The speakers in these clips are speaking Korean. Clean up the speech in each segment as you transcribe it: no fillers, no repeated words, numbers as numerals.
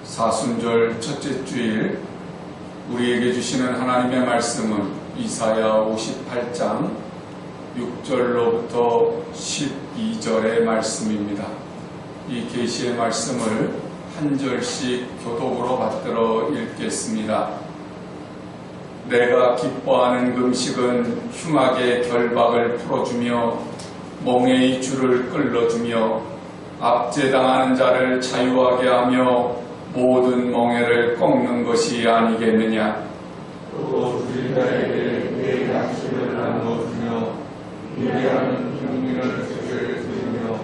사순절 첫째 주일 우리에게 주시는 하나님의 말씀은 이사야 58장 6절로부터 12절의 말씀입니다. 이 계시의 말씀을 한 절씩 교독으로 받들어 읽겠습니다. 내가 기뻐하는 금식은 흉악의 결박을 풀어주며 멍에의 줄을 끌어주며 압제당하는 자를 자유하게 하며 모든 멍에를 꺾는 것이 아니겠느냐. 또 주의 자에게 내 양식을 나누어주며 미래하는 국민을 죄를 지으며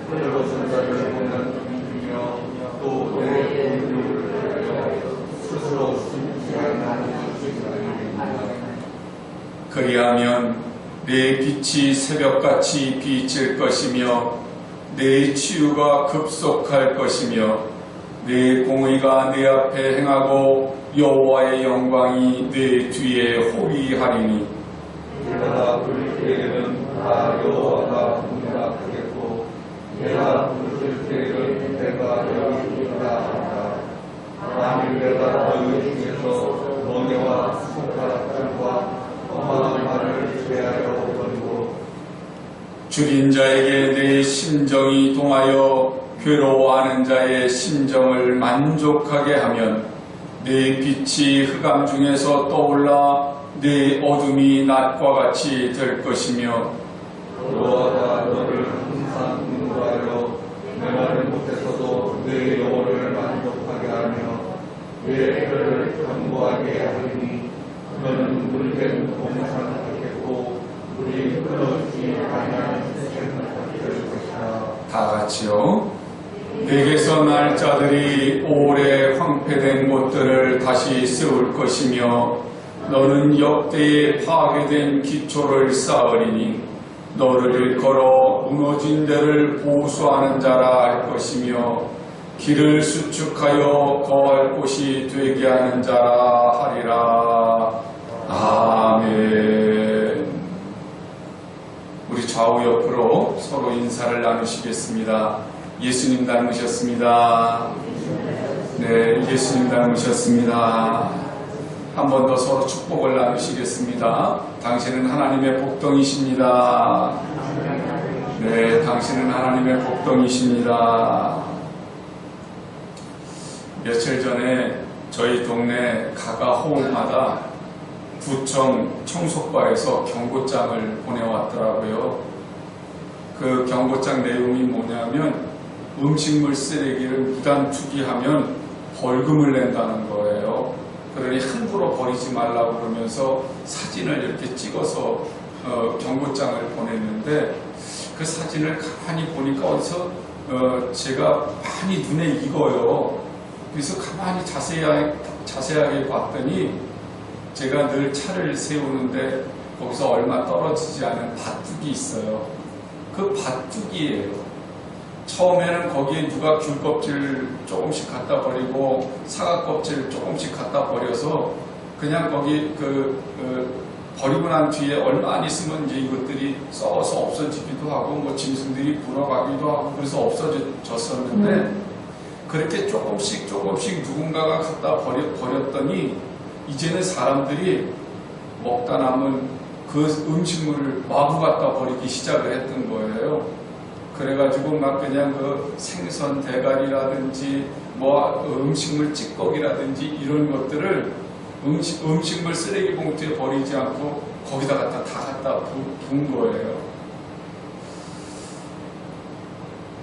헐벗은 자를 고난주며 또 내 공력을 하여 스스로 숨지 않는 것이 아니겠느냐. 그리하면 내 빛이 새벽같이 비칠 것이며 내 치유가 급속할 것이며 내 공의가 내 앞에 행하고 여호와의 영광이 내 뒤에 호위하리니. 내가 부를 때에는 다 여호와가 응답하겠고 내가 부를 때에는 내가 여기 있다. 만일 내가 너희 중에서 멍에와 손가락들과 험한 말을 제하여 버리고 줄인 자에게 내 심정이 동하여 괴로워하는 자의 심정을 만족하게 하면 내 빛이 흑암 중에서 떠올라 내 어둠이 낮과 같이 될 것이며 여호와가 너를 항상 인도하여 내 말을 못해서도 내 영혼을 만족하게 하며 내 혀를 견고하게 하리니 너는 물된 동산을 갖겠고 물이 끊어지지 아니하는 샘을 갖게 될 것이다. 다 같이요. 내게서 날 자들이 오래 황폐된 곳들을 다시 세울 것이며 너는 역대에 파괴된 기초를 쌓으리니 너를 일컬어 무너진 데를 보수하는 자라 할 것이며 길을 수축하여 거할 곳이 되게 하는 자라 하리라. 아멘. 우리 좌우 옆으로 서로 인사를 나누시겠습니다. 예수님 닮으셨습니다. 네, 예수님 닮으셨습니다. 한 번 더 서로 축복을 나누시겠습니다. 당신은 하나님의 복덩이십니다. 네, 당신은 하나님의 복덩이십니다. 며칠 전에 저희 동네 가가 호흡마다 구청 청소과에서 경고장을 보내왔더라고요. 그 경고장 내용이 뭐냐면 음식물 쓰레기를 무단 투기하면 벌금을 낸다는 거예요. 그러니 함부로 버리지 말라고 그러면서 사진을 이렇게 찍어서 경고장을 보냈는데 그 사진을 가만히 보니까 어디서 제가 많이 눈에 익어요. 그래서 가만히 자세하게 봤더니 제가 늘 차를 세우는데 거기서 얼마 떨어지지 않은 밭둑이 있어요. 그 밭둑이에요. 처음에는 거기에 누가 귤 껍질 조금씩 갖다 버리고 사과 껍질 조금씩 갖다 버려서 그냥 거기 버리고 난 뒤에 얼마 안 있으면 이제 이것들이 썩어서 없어지기도 하고 뭐 짐승들이 불어가기도 하고 그래서 없어졌었는데 그렇게 조금씩 누군가가 갖다 버렸더니 이제는 사람들이 먹다 남은 그 음식물을 마구 갖다 버리기 시작을 했던 거예요. 그래가지고 막 그냥 그 생선 대가리라든지 뭐 음식물 찌꺼기라든지 이런 것들을 음식물 쓰레기 봉투에 버리지 않고 거기다 다 갖다 부은 거예요.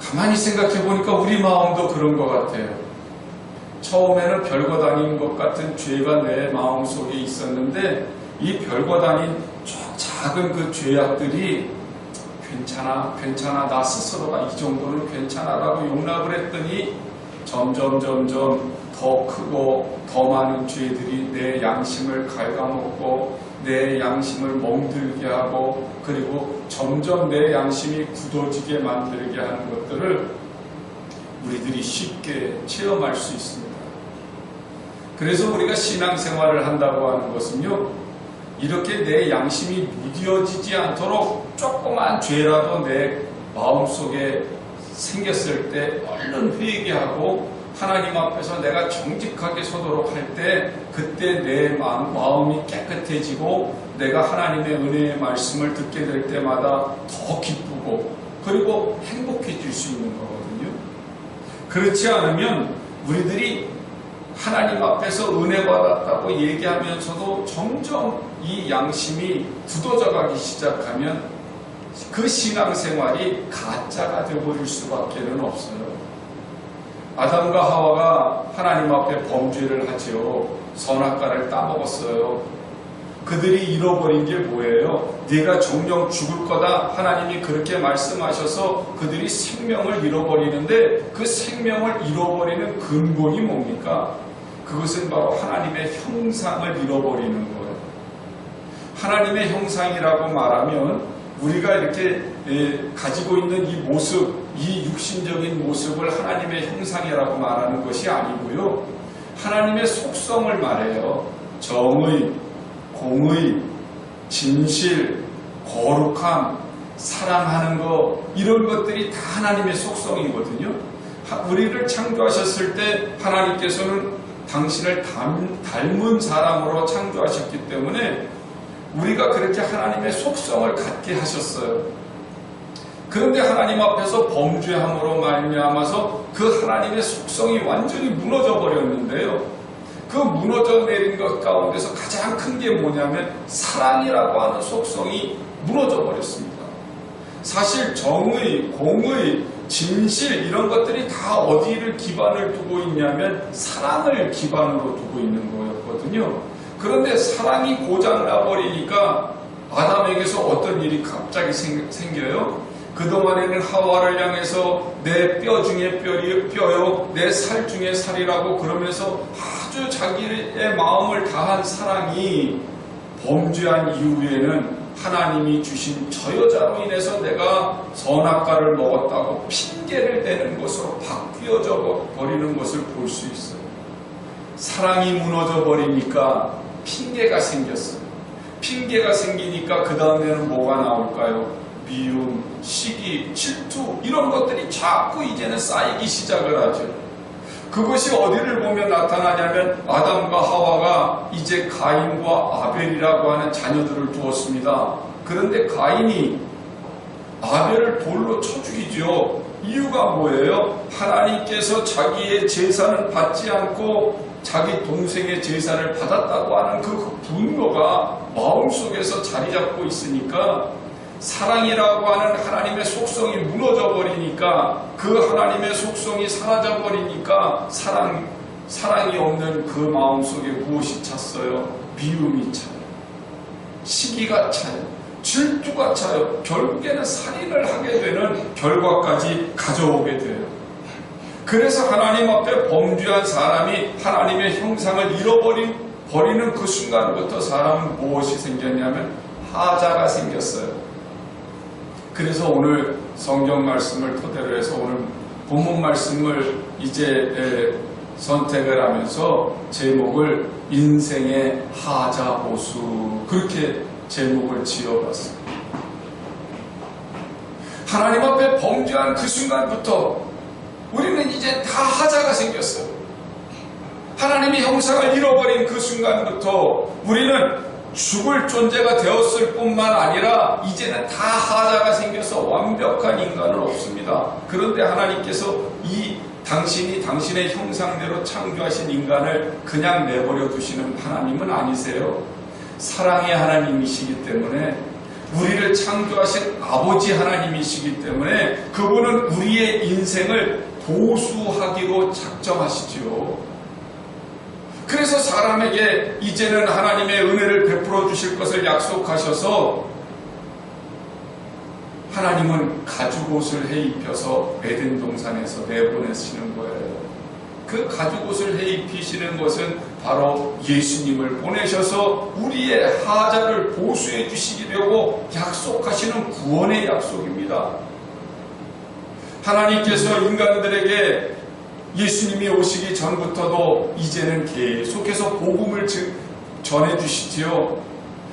가만히 생각해 보니까 우리 마음도 그런 것 같아요. 처음에는 별거 다닌 것 같은 죄가 내 마음속에 있었는데 이 별거 다닌 작은 그 죄악들이 괜찮아 나 스스로가 이 정도는 괜찮아라고 용납을 했더니 점점 더 크고 더 많은 죄들이 내 양심을 갉아먹고 내 양심을 멍들게 하고 그리고 점점 내 양심이 굳어지게 만들게 하는 것들을 우리들이 쉽게 체험할 수 있습니다. 그래서 우리가 신앙생활을 한다고 하는 것은요, 이렇게 내 양심이 무뎌지지 않도록 조그만 죄라도 내 마음속에 생겼을 때 얼른 회개하고 하나님 앞에서 내가 정직하게 서도록 할 때 그때 내 마음이 깨끗해지고 내가 하나님의 은혜의 말씀을 듣게 될 때마다 더 기쁘고 그리고 행복해질 수 있는 거거든요. 그렇지 않으면 우리들이 하나님 앞에서 은혜 받았다고 얘기하면서도 점점 이 양심이 굳어져 가기 시작하면 그 신앙생활이 가짜가 되어버릴 수밖에 없어요. 아담과 하와가 하나님 앞에 범죄를 하지요. 선악과를 따먹었어요. 그들이 잃어버린 게 뭐예요? 네가 정령 죽을 거다. 하나님이 그렇게 말씀하셔서 그들이 생명을 잃어버리는데 그 생명을 잃어버리는 근본이 뭡니까? 그것은 바로 하나님의 형상을 잃어버리는 거예요. 하나님의 형상이라고 말하면 우리가 이렇게 가지고 있는 이 모습, 이 육신적인 모습을 하나님의 형상이라고 말하는 것이 아니고요. 하나님의 속성을 말해요. 정의, 공의, 진실, 거룩함, 사랑하는 것, 이런 것들이 다 하나님의 속성이거든요. 우리를 창조하셨을 때 하나님께서는 당신을 닮은 사람으로 창조하셨기 때문에 우리가 그렇게 하나님의 속성을 갖게 하셨어요. 그런데 하나님 앞에서 범죄함으로 말미암아서 그 하나님의 속성이 완전히 무너져 버렸는데요. 그 무너져 내린 것 가운데서 가장 큰 게 뭐냐면 사랑이라고 하는 속성이 무너져 버렸습니다. 사실 정의, 공의, 진실 이런 것들이 다 어디를 기반을 두고 있냐면 사랑을 기반으로 두고 있는 거였거든요. 그런데 사랑이 고장나 버리니까 아담에게서 어떤 일이 갑자기 생겨요. 그동안에는 하와를 향해서 내 뼈 중에 뼈요, 내 살 중에 살이라고 그러면서 아주 자기의 마음을 다한 사랑이 범죄한 이후에는 하나님이 주신 저 여자로 인해서 내가 선악과를 먹었다고 핑계를 대는 것으로 바뀌어져 버리는 것을 볼 수 있어요. 사랑이 무너져 버리니까 핑계가 생겼어요. 핑계가 생기니까 그 다음에는 뭐가 나올까요? 미움, 시기, 질투 이런 것들이 자꾸 이제는 쌓이기 시작을 하죠. 그것이 어디를 보면 나타나냐면 아담과 하와가 이제 가인과 아벨이라고 하는 자녀들을 두었습니다. 그런데 가인이 아벨을 돌로 쳐 죽이죠. 이유가 뭐예요? 하나님께서 자기의 제사는 받지 않고 자기 동생의 제사를 받았다고 하는 그 분노가 마음속에서 자리 잡고 있으니까 사랑이라고 하는 하나님의 속성이 무너져 버리니까 그 하나님의 속성이 사라져 버리니까 사랑이 없는 그 마음속에 무엇이 찼어요? 미움이 차요. 시기가 차요. 질투가 차요. 결국에는 살인을 하게 되는 결과까지 가져오게 돼요. 그래서 하나님 앞에 범죄한 사람이 하나님의 형상을 잃어버리는 그 순간부터 사람은 무엇이 생겼냐면 하자가 생겼어요. 그래서 오늘 성경 말씀을 토대로 해서 오늘 본문 말씀을 이제 선택을 하면서 제목을 인생의 하자보수 그렇게 제목을 지어봤습니다. 하나님 앞에 범죄한 그 순간부터 우리는 이제 다 하자가 생겼어요. 하나님의 형상을 잃어버린 그 순간부터 우리는 죽을 존재가 되었을 뿐만 아니라 이제는 다 하자가 생겨서 완벽한 인간은 없습니다. 그런데 하나님께서 당신이 당신의 형상대로 창조하신 인간을 그냥 내버려 두시는 하나님은 아니세요. 사랑의 하나님이시기 때문에 우리를 창조하신 아버지 하나님이시기 때문에 그분은 우리의 인생을 보수하기로 작정하시지요. 그래서 사람에게 이제는 하나님의 은혜를 베풀어 주실 것을 약속하셔서 하나님은 가죽옷을 해 입혀서 에덴 동산에서 내보내시는 거예요. 그 가죽옷을 해 입히시는 것은 바로 예수님을 보내셔서 우리의 하자를 보수해 주시려고 약속하시는 구원의 약속입니다. 하나님께서 인간들에게 예수님이 오시기 전부터도 이제는 계속해서 복음을 전해주시지요.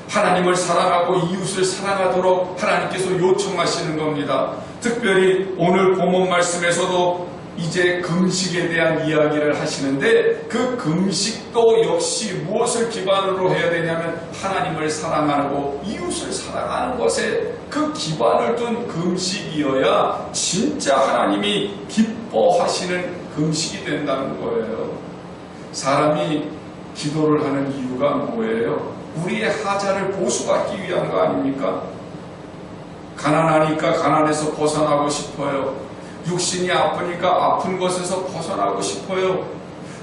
하나님을 사랑하고 이웃을 사랑하도록 하나님께서 요청하시는 겁니다. 특별히 오늘 본문 말씀에서도 이제 금식에 대한 이야기를 하시는데 그 금식도 역시 무엇을 기반으로 해야 되냐면 하나님을 사랑하고 이웃을 사랑하는 것에 그 기반을 둔 금식이어야 진짜 하나님이 기뻐하시는 금식이 된다는 거예요. 사람이 기도를 하는 이유가 뭐예요? 우리의 하자를 보수받기 위한 거 아닙니까? 가난하니까 가난에서 벗어나고 싶어요. 육신이 아프니까 아픈 것에서 벗어나고 싶어요.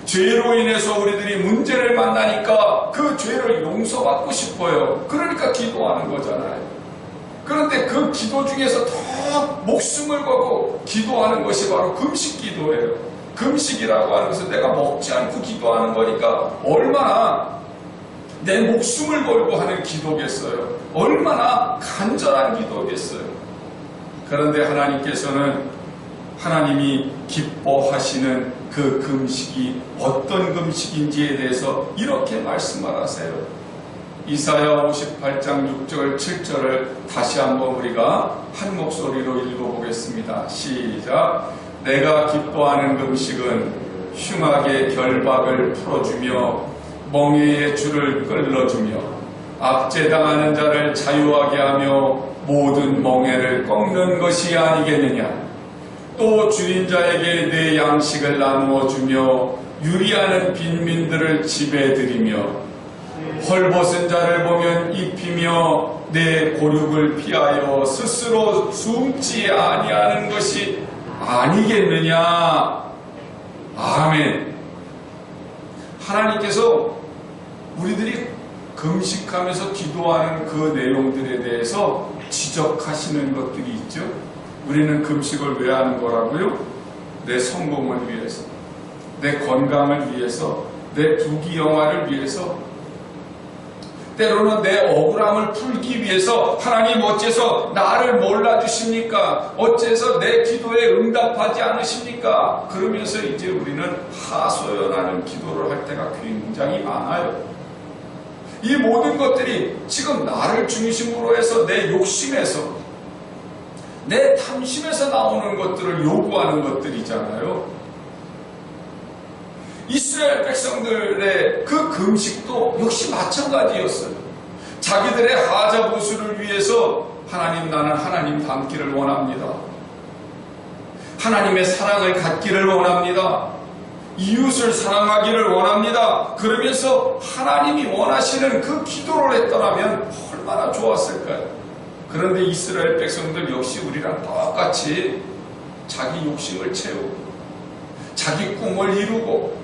죄로 인해서 우리들이 문제를 만나니까 그 죄를 용서받고 싶어요. 그러니까 기도하는 거잖아요. 그런데 그 기도 중에서 더 목숨을 걸고 기도하는 것이 바로 금식 기도예요. 금식이라고 하는 것은 내가 먹지 않고 기도하는 거니까 얼마나 내 목숨을 걸고 하는 기도겠어요. 얼마나 간절한 기도겠어요. 그런데 하나님께서는 하나님이 기뻐하시는 그 금식이 어떤 금식인지에 대해서 이렇게 말씀을 하세요. 이사야 58장 6절 7절을 다시 한번 우리가 한 목소리로 읽어보겠습니다. 시작. 내가 기뻐하는 금식은 흉악의 결박을 풀어주며 멍에의 줄을 끌어주며 압제당하는 자를 자유하게 하며 모든 멍에를 꺾는 것이 아니겠느냐. 또 주인 자에게 내 양식을 나누어 주며 유리하는 빈민들을 집에 들이며 헐벗은 자를 보면 입히며 내 고륙을 피하여 스스로 숨지 아니하는 것이 아니겠느냐. 아멘. 하나님께서 우리들이 금식하면서 기도하는 그 내용들에 대해서 지적하시는 것들이 있죠. 우리는 금식을 왜 하는 거라고요? 내 성공을 위해서, 내 건강을 위해서, 내 부귀영화를 위해서, 때로는 내 억울함을 풀기 위해서. 하나님 어째서 나를 몰라주십니까? 어째서 내 기도에 응답하지 않으십니까? 그러면서 이제 우리는 하소연하는 기도를 할 때가 굉장히 많아요. 이 모든 것들이 지금 나를 중심으로 해서 내 욕심에서, 내 탐심에서 나오는 것들을 요구하는 것들이잖아요. 이스라엘 백성들의 그 금식도 역시 마찬가지였어요. 자기들의 하자 보수를 위해서 하나님, 나는 하나님 닮기를 원합니다. 하나님의 사랑을 갖기를 원합니다. 이웃을 사랑하기를 원합니다. 그러면서 하나님이 원하시는 그 기도를 했더라면 얼마나 좋았을까요? 그런데 이스라엘 백성들 역시 우리랑 똑같이 자기 욕심을 채우고 자기 꿈을 이루고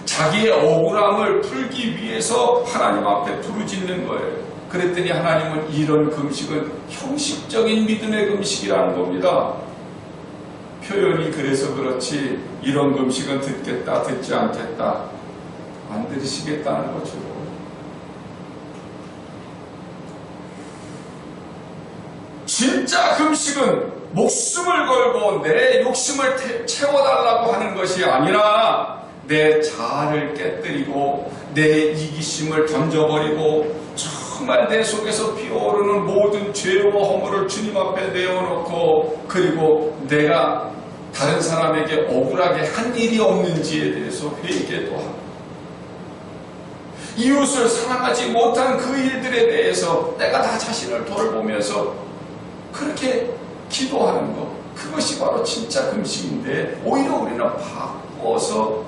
자기의 억울함을 풀기 위해서 하나님 앞에 부르짖는 거예요. 그랬더니 하나님은 이런 금식은 형식적인 믿음의 금식이라는 겁니다. 표현이 그래서 그렇지 이런 금식은 듣겠다 듣지 않겠다 안 들으시겠다는 거죠. 진짜 금식은 목숨을 걸고 내 욕심을 채워달라고 하는 것이 아니라 내 자아를 깨뜨리고 내 이기심을 던져버리고 정말 내 속에서 피어오르는 모든 죄와 허물을 주님 앞에 내어놓고 그리고 내가 다른 사람에게 억울하게 한 일이 없는지에 대해서 회개도 하고 이웃을 사랑하지 못한 그 일들에 대해서 내가 나 자신을 돌보면서 그렇게 기도하는 것, 그것이 바로 진짜 금식인데 오히려 우리는 바꿔서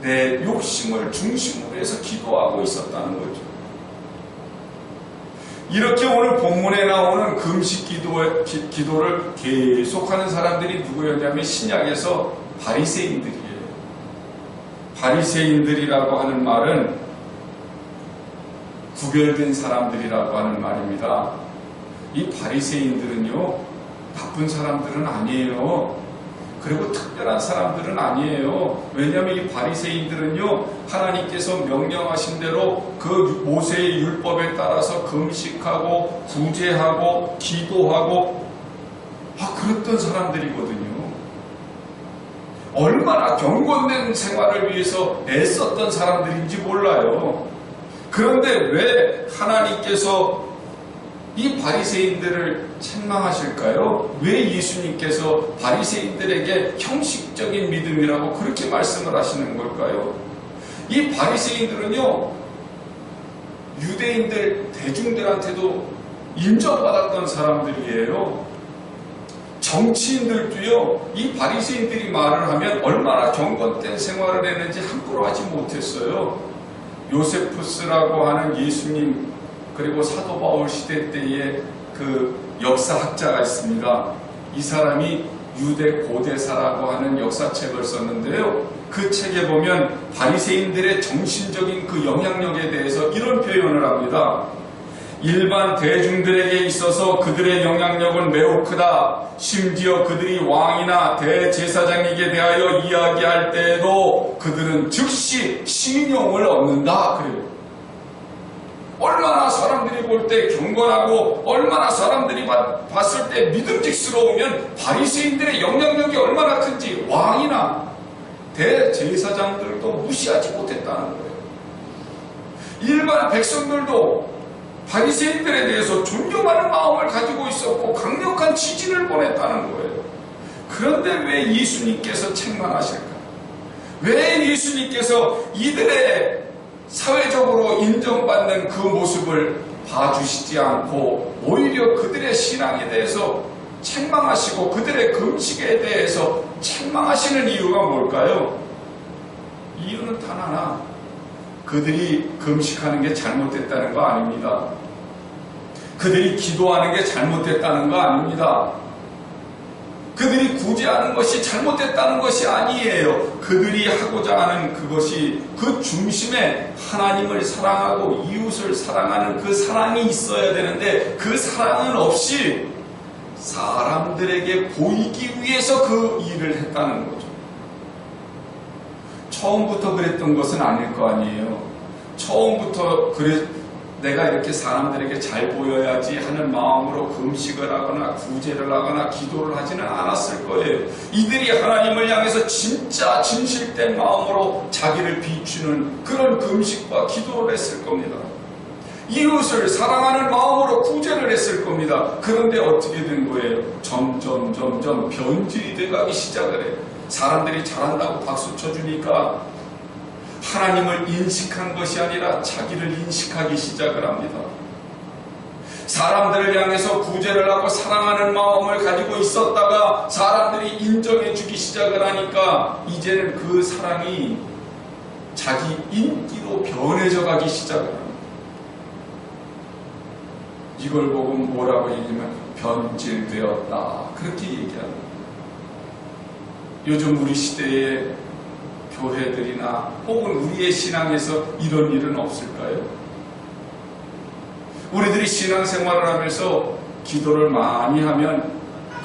내 욕심을 중심으로 해서 기도하고 있었다는 거죠. 이렇게 오늘 본문에 나오는 금식 기도를 계속하는 사람들이 누구였냐면 신약에서 바리새인들이에요. 바리새인들이라고 하는 말은 구별된 사람들이라고 하는 말입니다. 이 바리새인들은요, 나쁜 사람들은 아니에요. 그리고 특별한 사람들은 아니에요. 왜냐하면 이 바리새인들은요, 하나님께서 명령하신 대로 그 모세의 율법에 따라서 금식하고 구제하고 기도하고 그랬던 사람들이거든요. 얼마나 경건된 생활을 위해서 애썼던 사람들인지 몰라요. 그런데 왜 하나님께서 이 바리새인들을 책망하실까요? 왜 예수님께서 바리새인들에게 형식적인 믿음이라고 그렇게 말씀을 하시는 걸까요? 이 바리새인들은요, 유대인들 대중들한테도 인정받았던 사람들이에요. 정치인들도요, 이 바리새인들이 말을 하면 얼마나 경건된 생활을 했는지 함부로 하지 못했어요. 요세푸스라고 하는 예수님 그리고 사도 바울 시대 때의 그 역사학자가 있습니다. 이 사람이 유대 고대사라고 하는 역사책을 썼는데요. 그 책에 보면 바리새인들의 정신적인 그 영향력에 대해서 이런 표현을 합니다. 일반 대중들에게 있어서 그들의 영향력은 매우 크다. 심지어 그들이 왕이나 대제사장에게 대하여 이야기할 때에도 그들은 즉시 신용을 얻는다. 그래요. 얼마나 사람들이 볼 때 경건하고 얼마나 사람들이 봤을 때 믿음직스러우면 바리새인들의 영향력이 얼마나 큰지 왕이나 대제사장들도 무시하지 못했다는 거예요. 일반 백성들도 바리새인들에 대해서 존경하는 마음을 가지고 있었고 강력한 지지를 보냈다는 거예요. 그런데 왜 예수님께서 책망하실까? 왜 예수님께서 이들의 사회적으로 인정받는 그 모습을 봐주시지 않고 오히려 그들의 신앙에 대해서 책망하시고 그들의 금식에 대해서 책망하시는 이유가 뭘까요? 이유는 단 하나, 그들이 금식하는 게 잘못됐다는 거 아닙니다. 그들이 기도하는 게 잘못됐다는 거 아닙니다. 그들이 구제하는 것이 잘못됐다는 것이 아니에요. 그들이 하고자 하는 그것이 그 중심에 하나님을 사랑하고 이웃을 사랑하는 그 사랑이 있어야 되는데 그 사랑은 없이 사람들에게 보이기 위해서 그 일을 했다는 거죠. 처음부터 그랬던 것은 아닐 거 아니에요. 처음부터 내가 이렇게 사람들에게 잘 보여야지 하는 마음으로 금식을 하거나 구제를 하거나 기도를 하지는 않았을 거예요. 이들이 하나님을 향해서 진짜 진실된 마음으로 자기를 비추는 그런 금식과 기도를 했을 겁니다. 이웃을 사랑하는 마음으로 구제를 했을 겁니다. 그런데 어떻게 된 거예요? 점점 변질이 돼가기 시작을 해요. 사람들이 잘한다고 박수 쳐주니까 하나님을 인식한 것이 아니라 자기를 인식하기 시작을 합니다. 사람들을 향해서 구제를 하고 사랑하는 마음을 가지고 있었다가 사람들이 인정해주기 시작을 하니까 이제는 그 사랑이 자기 인기로 변해져 가기 시작을 합니다. 이걸 보고 뭐라고 얘기하면 변질되었다. 그렇게 얘기합니다. 요즘 우리 시대에 교회들이나 혹은 우리의 신앙에서 이런 일은 없을까요? 우리들이 신앙생활을 하면서 기도를 많이 하면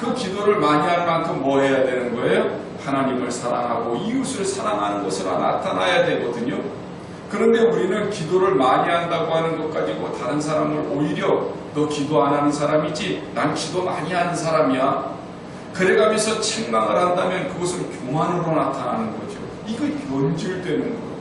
그 기도를 많이 할 만큼 뭐 해야 되는 거예요? 하나님을 사랑하고 이웃을 사랑하는 것으로 나타나야 되거든요. 그런데 우리는 기도를 많이 한다고 하는 것 가지고 다른 사람을 오히려 너 기도 안 하는 사람이지 난 기도 많이 하는 사람이야. 그래가면서 책망을 한다면 그것은 교만으로 나타나는 거죠. 이거 변질되는 거예요.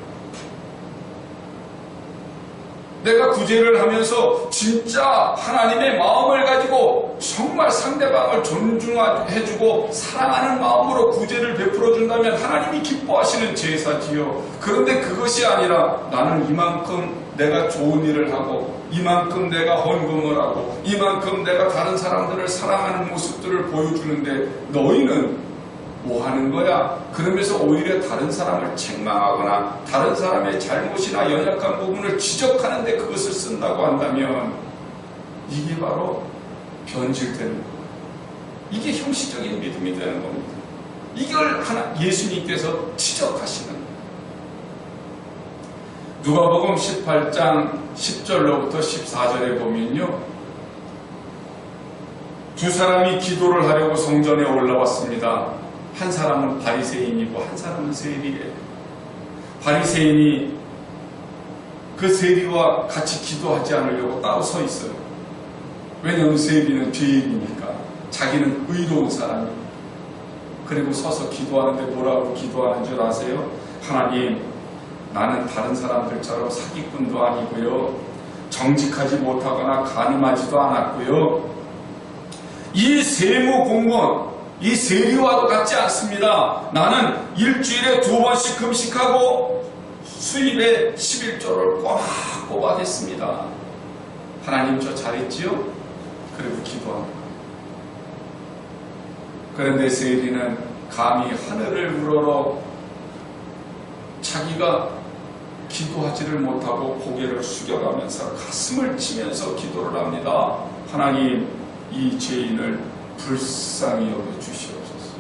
내가 구제를 하면서 진짜 하나님의 마음을 가지고 정말 상대방을 존중해주고 사랑하는 마음으로 구제를 베풀어준다면 하나님이 기뻐하시는 제사지요. 그런데 그것이 아니라 나는 이만큼 내가 좋은 일을 하고 이만큼 내가 헌금을 하고 이만큼 내가 다른 사람들을 사랑하는 모습들을 보여주는데 너희는 뭐 하는 거야? 그러면서 오히려 다른 사람을 책망하거나 다른 사람의 잘못이나 연약한 부분을 지적하는데 그것을 쓴다고 한다면 이게 바로 변질되는 거예요. 이게 형식적인 믿음이 되는 겁니다. 이걸 예수님께서 지적하시는 거예요. 누가복음 18장 10절로부터 14절에 보면요. 두 사람이 기도를 하려고 성전에 올라왔습니다. 한 사람은 바리새인이고 한 사람은 세리예요. 바리새인이 그 세리와 같이 기도하지 않으려고 따로 서 있어요. 왜냐하면 세리는 죄인이니까 자기는 의로운 사람이에요. 그리고 서서 기도하는데 뭐라고 기도하는 줄 아세요? 하나님, 나는 다른 사람들처럼 사기꾼도 아니고요. 정직하지 못하거나 간음하지도 않았고요. 이 세무 공무원, 이 세리와도 같지 않습니다. 나는 일주일에 2번씩 금식하고 수입의 11조를 꼬박꼬박 했습니다. 하나님 저 잘했지요? 그리고 기도합니다. 그런데 세리는 감히 하늘을 우러러 자기가 기도하지를 못하고 고개를 숙여가면서 가슴을 치면서 기도를 합니다. 하나님, 이 죄인을 불쌍히 여겨주시옵소서.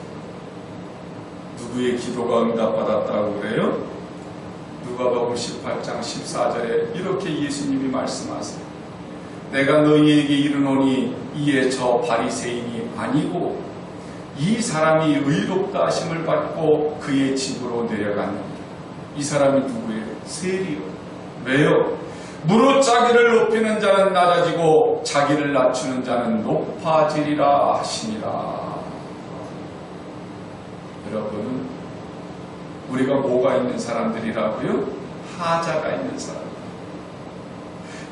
누구의 기도가 응답받았다고 그래요? 누가복음 18장 14절에 이렇게 예수님이 말씀하세요. 내가 너희에게 이르노니 이에 저 바리새인이 아니고 이 사람이 의롭다 하심을 받고 그의 집으로 내려갔느니라. 이 사람이 누구예요? 세리요. 왜요? 무릇 자기를 높이는 자는 낮아지고 자기를 낮추는 자는 높아지리라 하시니라. 여러분, 우리가 뭐가 있는 사람들이라고요? 하자가 있는 사람.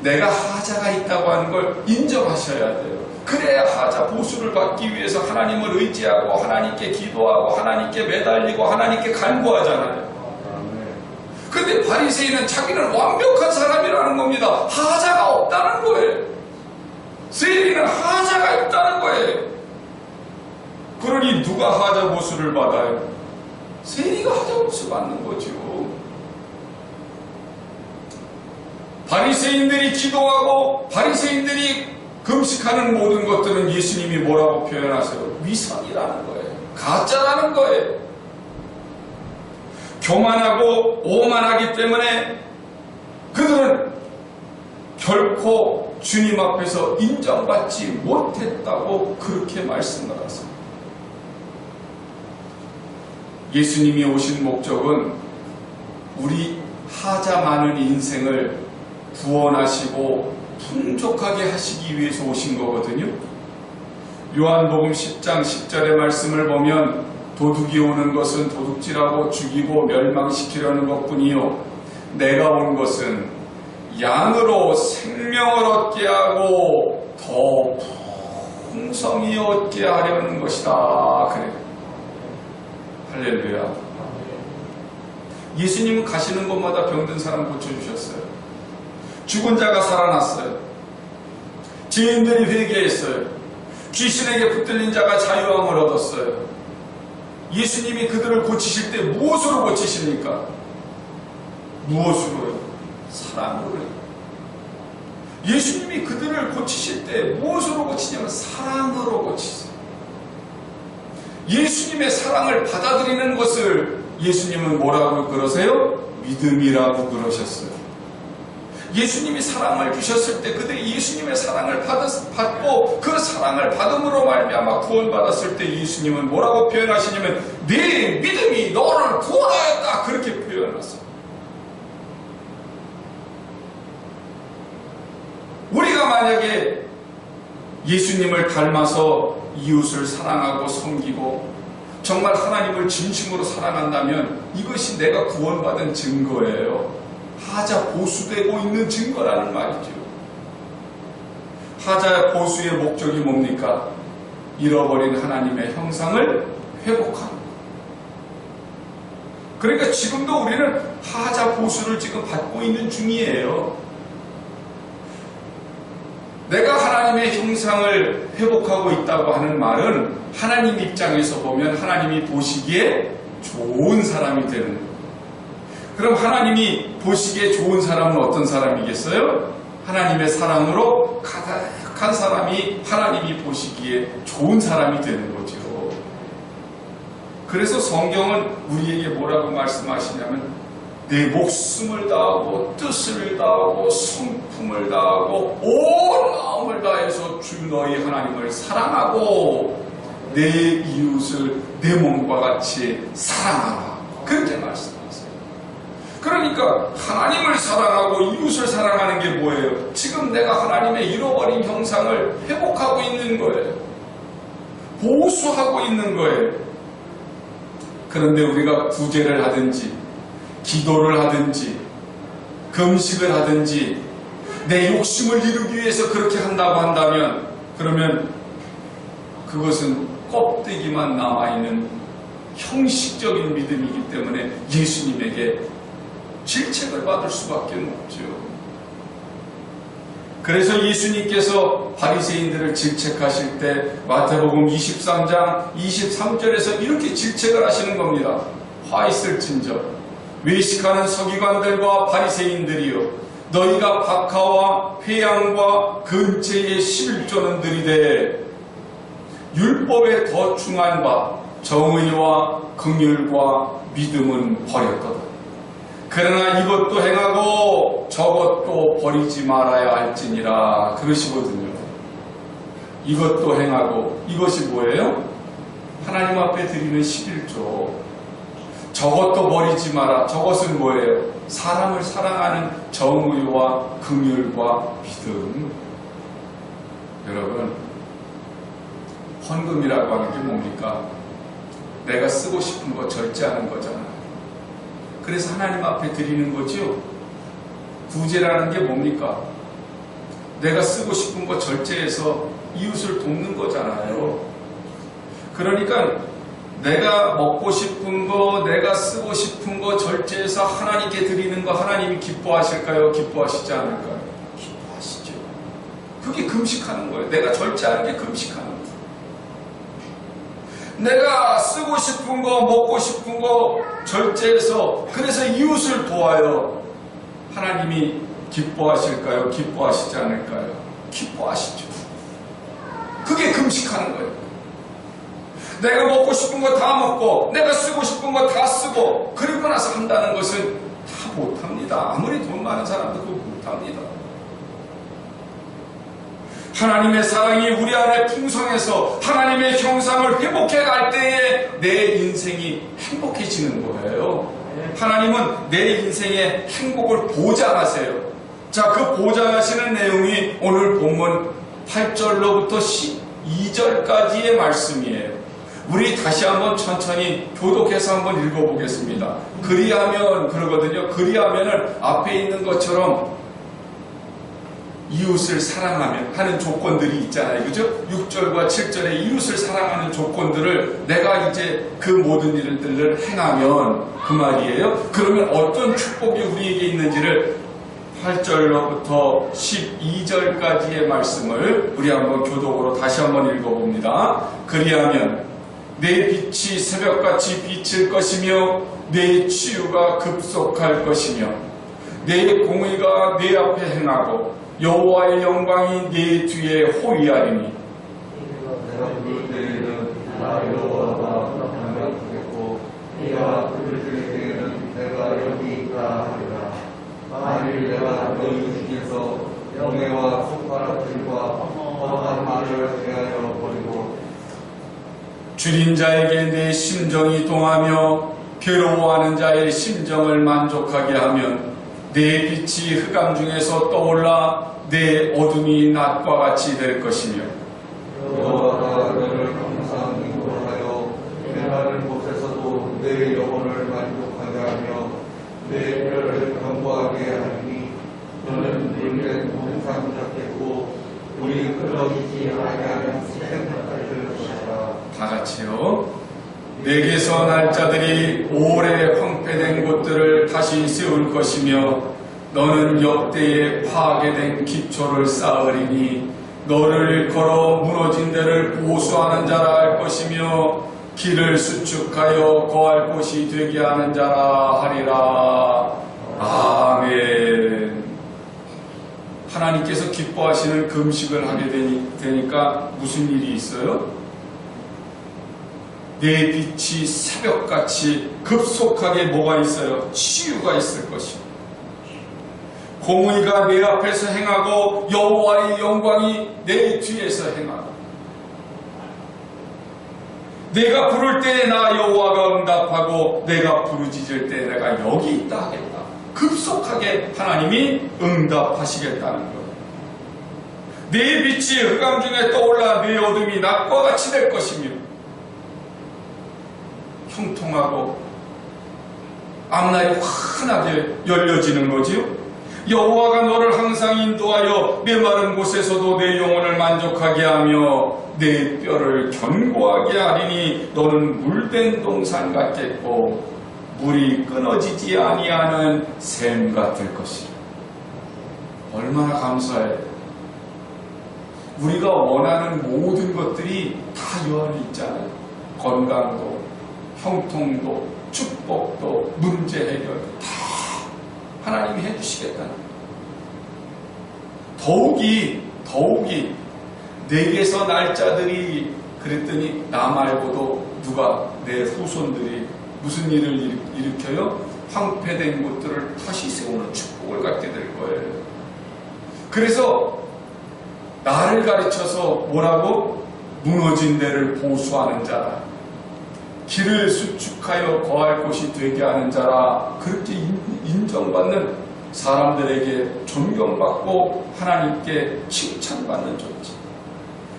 내가 하자가 있다고 하는 걸 인정하셔야 돼요. 그래야 하자 보수를 받기 위해서 하나님을 의지하고 하나님께 기도하고 하나님께 매달리고 하나님께 간구하잖아요. 근데 바리새인은 자기는 완벽한 사람이라는 겁니다. 하자가 없다는 거예요. 세리는 하자가 있다는 거예요. 그러니 누가 하자 보수를 받아요? 세리가 하자 보수 받는 거죠. 바리새인들이 기도하고 바리새인들이 금식하는 모든 것들은 예수님이 뭐라고 표현하세요? 위선이라는 거예요. 가짜라는 거예요. 교만하고 오만하기 때문에 그들은 결코 주님 앞에서 인정받지 못했다고 그렇게 말씀을 하세요. 예수님이 오신 목적은 우리 하자 많은 인생을 구원하시고 풍족하게 하시기 위해서 오신 거거든요. 요한복음 10장 10절의 말씀을 보면 도둑이 오는 것은 도둑질하고 죽이고 멸망시키려는 것뿐이요 내가 온 것은 양으로 생명을 얻게 하고 더 풍성히 얻게 하려는 것이다. 그래요. 할렐루야. 예수님은 가시는 곳마다 병든 사람 고쳐주셨어요. 죽은 자가 살아났어요. 죄인들이 회개했어요. 귀신에게 붙들린 자가 자유함을 얻었어요. 예수님이 그들을 고치실 때 무엇으로 고치십니까? 무엇으로요? 사랑으로요. 예수님이 그들을 고치실 때 무엇으로 고치냐면 사랑으로 고치세요. 예수님의 사랑을 받아들이는 것을 예수님은 뭐라고 그러세요? 믿음이라고 그러셨어요. 예수님이 사랑을 주셨을 때 그들이 예수님의 사랑을 받고 그 사랑을 받음으로 말미암아 구원받았을 때 예수님은 뭐라고 표현하시냐면 네 믿음이 너를 구원하였다 그렇게 표현하세요. 우리가 만약에 예수님을 닮아서 이웃을 사랑하고 섬기고 정말 하나님을 진심으로 사랑한다면 이것이 내가 구원받은 증거예요. 하자 보수되고 있는 증거라는 말이죠. 하자 보수의 목적이 뭡니까? 잃어버린 하나님의 형상을 회복하는 것. 그러니까 지금도 우리는 하자 보수를 지금 받고 있는 중이에요. 내가 하나님의 형상을 회복하고 있다고 하는 말은 하나님 입장에서 보면 하나님이 보시기에 좋은 사람이 되는 거예요. 그럼 하나님이 보시기에 좋은 사람은 어떤 사람이겠어요? 하나님의 사랑으로 가득한 사람이 하나님이 보시기에 좋은 사람이 되는 거죠. 그래서 성경은 우리에게 뭐라고 말씀하시냐면 내 목숨을 다하고 뜻을 다하고 성품을 다하고 온 마음을 다해서 주 너희 하나님을 사랑하고 내 이웃을 내 몸과 같이 사랑하라. 그렇게 말씀하세요. 그러니까 하나님을 사랑하고 이웃을 사랑하는 게 뭐예요? 지금 내가 하나님의 잃어버린 형상을 회복하고 있는 거예요. 보수하고 있는 거예요. 그런데 우리가 구제를 하든지 기도를 하든지 금식을 하든지 내 욕심을 이루기 위해서 그렇게 한다고 한다면, 그러면 그것은 껍데기만 남아있는 형식적인 믿음이기 때문에 예수님에게 질책을 받을 수밖에 없죠. 그래서 예수님께서 바리새인들을 질책하실 때 마태복음 23장 23절에서 이렇게 질책을 하시는 겁니다. 화 있을진저 외식하는 서기관들과 바리새인들이여, 너희가 박하와 회양과 근처의 11조는 들이되 율법에 더 중한 바 정의와 긍휼과 믿음은 버렸거든. 그러나 이것도 행하고 저것도 버리지 말아야 할지니라 그러시거든요. 이것도 행하고, 이것이 뭐예요? 하나님 앞에 드리는 11조. 저것도 버리지 마라. 저것은 뭐예요? 사람을 사랑하는 정의와 긍휼과 믿음. 여러분, 헌금이라고 하는 게 뭡니까? 내가 쓰고 싶은 거 절제하는 거잖아요. 그래서 하나님 앞에 드리는 거죠. 구제라는 게 뭡니까? 내가 쓰고 싶은 거 절제해서 이웃을 돕는 거잖아요. 그러니까 내가 먹고 싶은 거, 내가 쓰고 싶은 거 절제해서 하나님께 드리는 거 하나님이 기뻐하실까요? 기뻐하시지 않을까요? 기뻐하시죠. 그게 금식하는 거예요. 내가 절제하는 게 금식하는 거예요. 내가 쓰고 싶은 거, 먹고 싶은 거 절제해서, 그래서 이웃을 도와요. 하나님이 기뻐하실까요? 기뻐하시지 않을까요? 기뻐하시죠. 그게 금식하는 거예요. 내가 먹고 싶은 거 다 먹고, 내가 쓰고 싶은 거 다 쓰고, 그리고 나서 한다는 것은 다 못합니다. 아무리 돈 많은 사람도 그거 못합니다. 하나님의 사랑이 우리 안에 풍성해서 하나님의 형상을 회복해 갈 때에 내 인생이 행복해지는 거예요. 하나님은 내 인생의 행복을 보장하세요. 자, 그 보장하시는 내용이 오늘 본문 8절로부터 12절까지의 말씀이에요. 우리 다시 한번 천천히 교독해서 한번 읽어보겠습니다. 그리하면, 그러거든요. 그리하면은 앞에 있는 것처럼 이웃을 사랑하면 하는 조건들이 있잖아요. 그죠? 6절과 7절에 이웃을 사랑하는 조건들을 내가 이제 그 모든 일들을 행하면 그 말이에요. 그러면 어떤 축복이 우리에게 있는지를 8절로부터 12절까지의 말씀을 우리 한번 교독으로 다시 한번 읽어봅니다. 그리하면 내 빛이 새벽같이 비칠 것이며 내 치유가 급속할 것이며 내 공의가 내 앞에 행하고 여호와의 영광이 네 뒤에 호위하리니 내가 부를 때에는 나 여호와가 명령하겠고 네가 부를 때에는 내가 여기 있다 하리라. 만일 내가 너희 중에서 영예와 손가락들과 험한 말을 대하여 버리고 줄인 자에게 내 심정이 동하며 괴로워하는 자의 심정을 만족하게 하면 내 빛이 흑암 중에서 떠올라 내 어둠이 낮과 같이 될 것이며 여호와가 너를 항상 인도하여 메마른 곳에서도 내 영혼을 만족하게 하며 내 뼈를 견고하게 하니 너는 물된 동상 잡겠고 우리 끊어지지 아니하는 생각을 것이라. 다 같이요. 내게서 날 자들이 오래 황폐된 곳들을 다시 세울 것이며 너는 역대에 파괴된 기초를 쌓으리니 너를 걸어 무너진 데를 보수하는 자라 할 것이며 길을 수축하여 거할 곳이 되게 하는 자라 하리라. 아멘. 하나님께서 기뻐하시는 금식을 하게 되니까 무슨 일이 있어요? 내 빛이 새벽같이 급속하게 뭐가 있어요? 치유가 있을 것이고 공의가 내 앞에서 행하고 여호와의 영광이 내 뒤에서 행하고 내가 부를 때에 나 여호와가 응답하고 내가 부르짖을 때에 내가 여기 있다 하겠다. 급속하게 하나님이 응답하시겠다는 거예요. 내 빛이 흑암 중에 떠올라 내 어둠이 낮과 같이 될 것이며 형통하고 앞날이 환하게 열려지는 거지요. 여호와가 너를 항상 인도하여 메마른 곳에서도 내 영혼을 만족하게 하며 내 뼈를 견고하게 하리니 너는 물된 동산 같겠고 물이 끊어지지 아니하는 샘 같을 것이라. 얼마나 감사해. 우리가 원하는 모든 것들이 다 이 안에 있잖아요. 건강도, 형통도, 축복도, 문제 해결도 다 하나님이 해주시겠다는. 더욱이 내게서 날 자들이 그랬더니 나 말고도 누가 내 후손들이 무슨 일을 일으켜요? 황폐된 곳들을 다시 세우는 축복을 갖게 될 거예요. 그래서 나를 가르쳐서 뭐라고? 무너진 데를 보수하는 자라, 길을 수축하여 거할 곳이 되게 하는 자라, 그렇게 인정받는 사람들에게 존경받고 하나님께 칭찬받는 존재.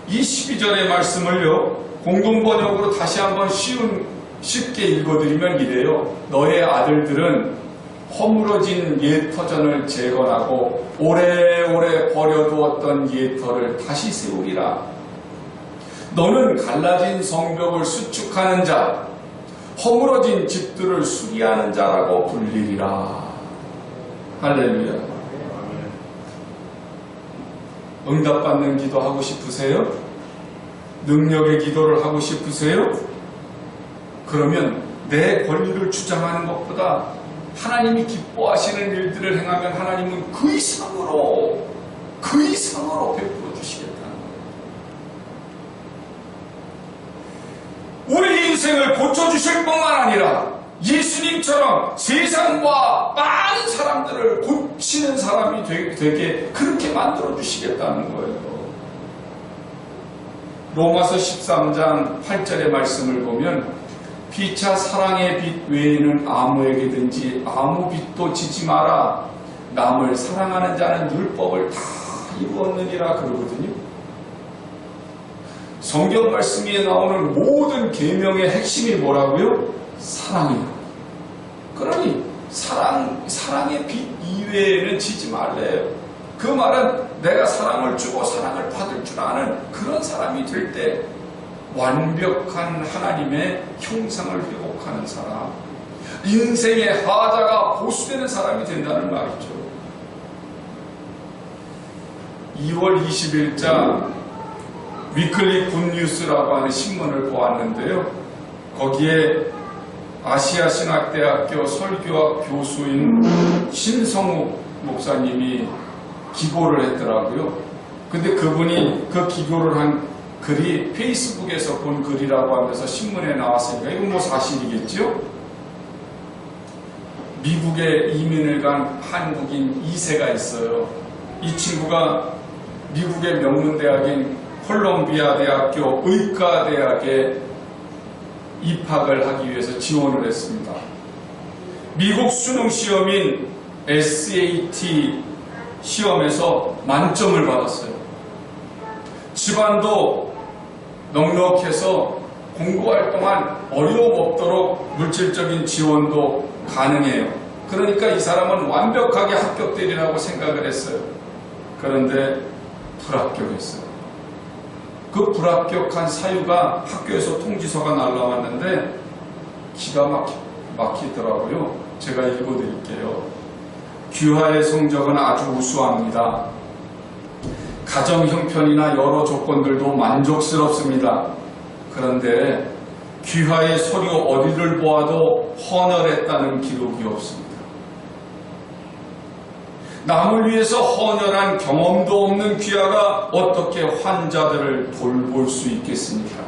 이 12절의 말씀을요, 공동번역으로 다시 한번 쉽게 읽어드리면 이래요. 너의 아들들은 허물어진 옛 터전을 재건하고 오래오래 버려두었던 옛 터를 다시 세우리라. 너는 갈라진 성벽을 수축하는 자, 허물어진 집들을 수리하는 자라고 불리리라. 할렐루야. 응답받는 기도 하고 싶으세요? 능력의 기도를 하고 싶으세요? 그러면 내 권리를 주장하는 것보다 하나님이 기뻐하시는 일들을 행하면 하나님은 그 이상으로 베풀어 주시겠다는 거예요. 우리 인생을 고쳐주실 뿐만 아니라 예수님처럼 세상과 많은 사람들을 고치는 사람이 되게 그렇게 만들어 주시겠다는 거예요. 로마서 13장 8절의 말씀을 보면 피차 사랑의 빛 외에는 아무에게든지 아무 빛도 지지 마라. 남을 사랑하는 자는 율법을 다 이루었느니라 그러거든요. 성경 말씀에 나오는 모든 계명의 핵심이 뭐라고요? 사랑이에요. 그러니 사랑의 빛 이외에는 지지 말래요. 그 말은 내가 사랑을 주고 사랑을 받을 줄 아는 그런 사람이 될 때 완벽한 하나님의 형상을 회복하는 사람, 인생의 하자가 보수되는 사람이 된다는 말이죠. 2월 20일자 위클리 굿뉴스라고 하는 신문을 보았는데요. 거기에 아시아신학대학교 설교학 교수인 신성욱 목사님이 기고를 했더라고요. 근데 그분이 그 기고를 한 글이 페이스북에서 본 글이라고 하면서 신문에 나왔으니까 이건 뭐 사실이겠죠? 미국에 이민을 간 한국인 2세가 있어요. 이 친구가 미국의 명문대학인 콜롬비아 대학교 의과대학에 입학을 하기 위해서 지원을 했습니다. 미국 수능 시험인 SAT 시험에서 만점을 받았어요. 집안도 넉넉해서 공부할 동안 어려움 없도록 물질적인 지원도 가능해요. 그러니까 이 사람은 완벽하게 합격되리라고 생각을 했어요. 그런데 불합격했어요. 그 불합격한 사유가 학교에서 통지서가 날라왔는데 기가 막히더라고요. 제가 읽어드릴게요. 귀화의 성적은 아주 우수합니다. 가정 형편이나 여러 조건들도 만족스럽습니다. 그런데 귀화의 서류 어디를 보아도 헌혈했다는 기록이 없습니다. 남을 위해서 헌혈한 경험도 없는 귀화가 어떻게 환자들을 돌볼 수 있겠습니까?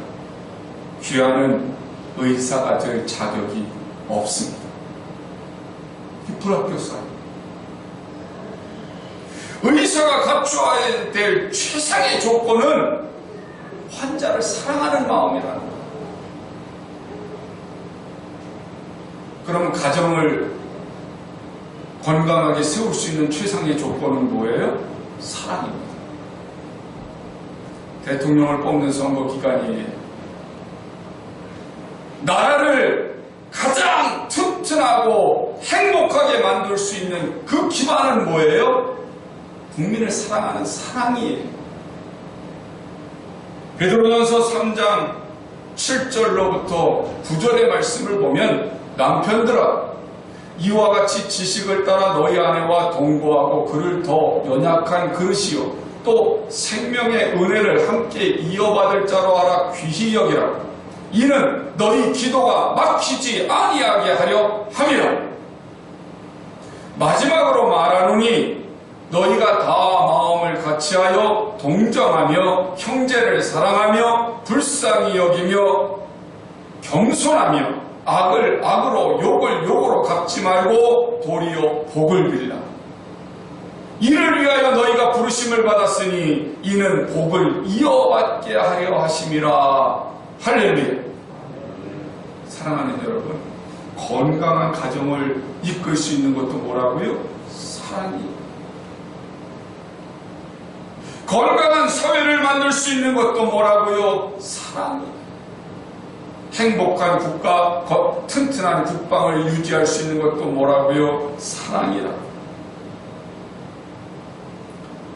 귀화는 의사가 될 자격이 없습니다. 불합격 사유. 의사가 갖추어야 될 최상의 조건은 환자를 사랑하는 마음이라는 거예요. 그럼 가정을 건강하게 세울 수 있는 최상의 조건은 뭐예요? 사랑입니다. 대통령을 뽑는 선거 기간이에요. 나라를 가장 튼튼하고 행복하게 동거하게 만들 수 있는 그 기반은 뭐예요? 국민을 사랑하는 사랑이에요. 베드로전서 3장 7절로부터 9절의 말씀을 보면 남편들아 이와 같이 지식을 따라 너희 아내와 동거하고 그를 더 연약한 그릇이요 또 생명의 은혜를 함께 이어받을 자로 알아 귀히 여기라. 이는 너희 기도가 막히지 아니하게 하려 함이라. 마지막으로 말하노니 너희가 다 마음을 같이하여 동정하며 형제를 사랑하며 불쌍히 여기며 겸손하며 악을 악으로 욕을 욕으로 갚지 말고 도리어 복을 빌라. 이를 위하여 너희가 부르심을 받았으니 이는 복을 이어받게 하려 하심이라. 할렐루야. 사랑하는 여러분, 건강한 가정을 이끌 수 있는 것도 뭐라고요? 사랑이에요. 건강한 사회를 만들 수 있는 것도 뭐라고요? 사랑이에요. 행복한 국가, 튼튼한 국방을 유지할 수 있는 것도 뭐라고요? 사랑이라.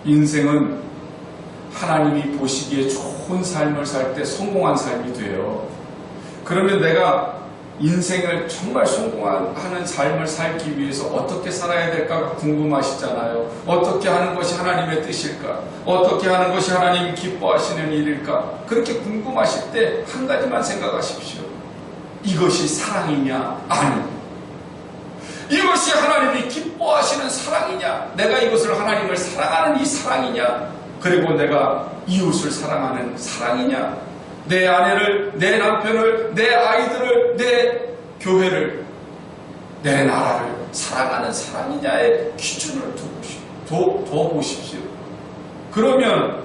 인생은 하나님이 보시기에 좋은 삶을 살 때 성공한 삶이 돼요. 그러면 내가 인생을 정말 성공하는 삶을 살기 위해서 어떻게 살아야 될까가 궁금하시잖아요. 어떻게 하는 것이 하나님의 뜻일까? 어떻게 하는 것이 하나님이 기뻐하시는 일일까? 그렇게 궁금하실 때 한 가지만 생각하십시오. 이것이 사랑이냐? 아니. 이것이 하나님이 기뻐하시는 사랑이냐? 내가 이것을 하나님을 사랑하는 이 사랑이냐? 그리고 내가 이웃을 사랑하는 사랑이냐? 내 아내를, 내 남편을, 내 아이들을, 내 교회를, 내 나라를 사랑하는 사랑이냐의 기준을 둬 보십시오. 그러면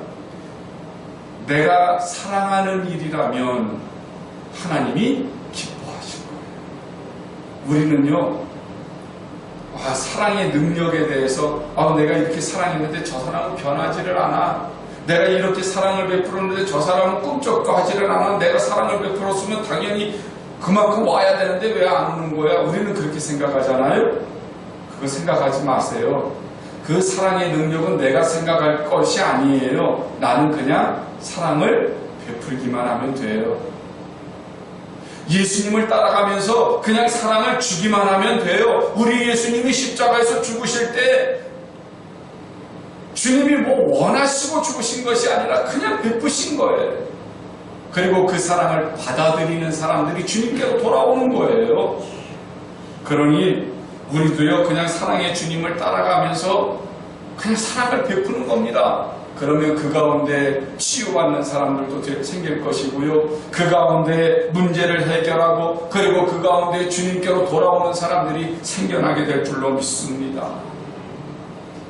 내가 사랑하는 일이라면 하나님이 기뻐하실 거예요. 우리는요, 사랑의 능력에 대해서 내가 이렇게 사랑했는데 저 사람은 변하지를 않아. 내가 이렇게 사랑을 베풀었는데 저 사람은 꿈쩍도 하지를 않아. 내가 사랑을 베풀었으면 당연히 그만큼 와야 되는데 왜 안 오는 거야? 우리는 그렇게 생각하잖아요. 그거 생각하지 마세요. 그 사랑의 능력은 내가 생각할 것이 아니에요. 나는 그냥 사랑을 베풀기만 하면 돼요. 예수님을 따라가면서 그냥 사랑을 주기만 하면 돼요. 우리 예수님이 십자가에서 죽으실 때 주님이 뭐 원하시고 죽으신 것이 아니라 그냥 베푸신 거예요. 그리고 그 사랑을 받아들이는 사람들이 주님께로 돌아오는 거예요. 그러니 우리도요, 그냥 사랑의 주님을 따라가면서 그냥 사랑을 베푸는 겁니다. 그러면 그 가운데 치유받는 사람들도 생길 것이고요. 그 가운데 문제를 해결하고 그리고 그 가운데 주님께로 돌아오는 사람들이 생겨나게 될 줄로 믿습니다.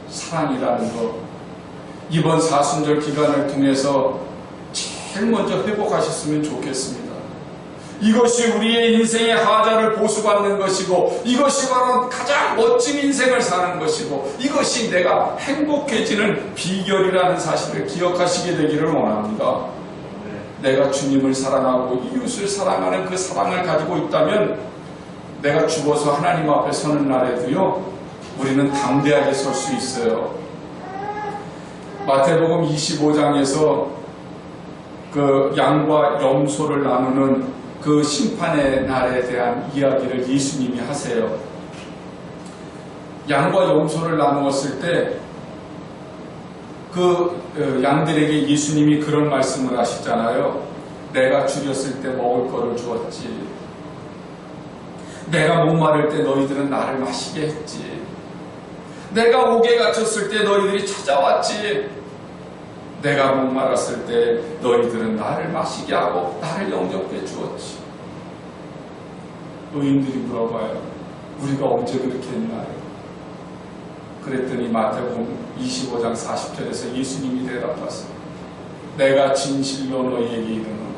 사랑이라는 것, 이번 사순절 기간을 통해서 제일 먼저 회복하셨으면 좋겠습니다. 이것이 우리의 인생의 하자를 보수받는 것이고, 이것이 바로 가장 멋진 인생을 사는 것이고, 이것이 내가 행복해지는 비결이라는 사실을 기억하시게 되기를 원합니다. 내가 주님을 사랑하고 이웃을 사랑하는 그 사랑을 가지고 있다면 내가 죽어서 하나님 앞에 서는 날에도요, 우리는 담대하게 설 수 있어요. 마태복음 25장에서 그 양과 염소를 나누는 그 심판의 날에 대한 이야기를 예수님이 하세요. 양과 염소를 나누었을 때 그 양들에게 예수님이 그런 말씀을 하시잖아요. 내가 줄였을 때 먹을 거를 주었지. 내가 목마를 때 너희들은 나를 마시게 했지. 내가 옥에 갇혔을 때 너희들이 찾아왔지. 내가 목말랐을 때 너희들은 나를 마시게 하고 나를 영접해 주었지. 노인들이 물어봐요. 우리가 언제 그렇게 했나요? 그랬더니 마태복음 25장 40절에서 예수님이 대답하세요. 내가 진실로 너희에게 이르노니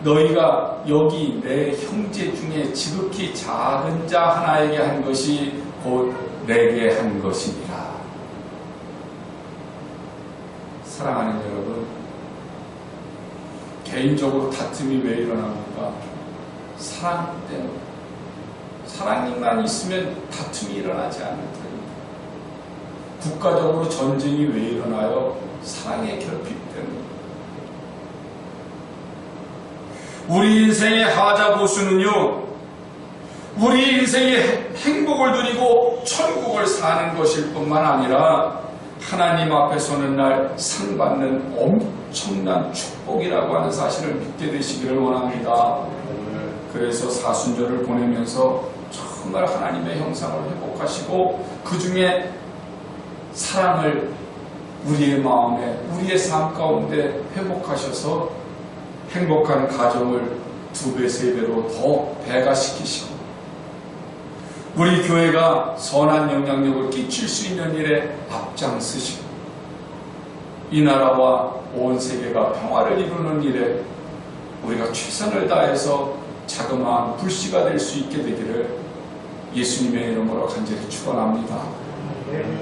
너희가 여기 내 형제 중에 지극히 작은 자 하나에게 한 것이 곧 내게 한 것이니라. 사랑하는 여러분, 개인적으로 다툼이 왜 일어납니까? 사랑 때문에. 사랑만 있으면 다툼이 일어나지 않을 터입니다. 국가적으로 전쟁이 왜 일어나요? 사랑의 결핍 때문에. 우리 인생의 하자보수는요, 우리 인생의 행복을 누리고 천국을 사는 것일 뿐만 아니라 하나님 앞에 서는 날 상 받는 엄청난 축복이라고 하는 사실을 믿게 되시기를 원합니다. 그래서 사순절을 보내면서 정말 하나님의 형상을 회복하시고 그 중에 사랑을 우리의 마음에, 우리의 삶 가운데 회복하셔서 행복한 가정을 2배, 3배로 더 배가시키시고 우리 교회가 선한 영향력을 끼칠 수 있는 일에 앞장서시고 이 나라와 온 세계가 평화를 이루는 일에 우리가 최선을 다해서 자그마한 불씨가 될 수 있게 되기를 예수님의 이름으로 간절히 축원합니다.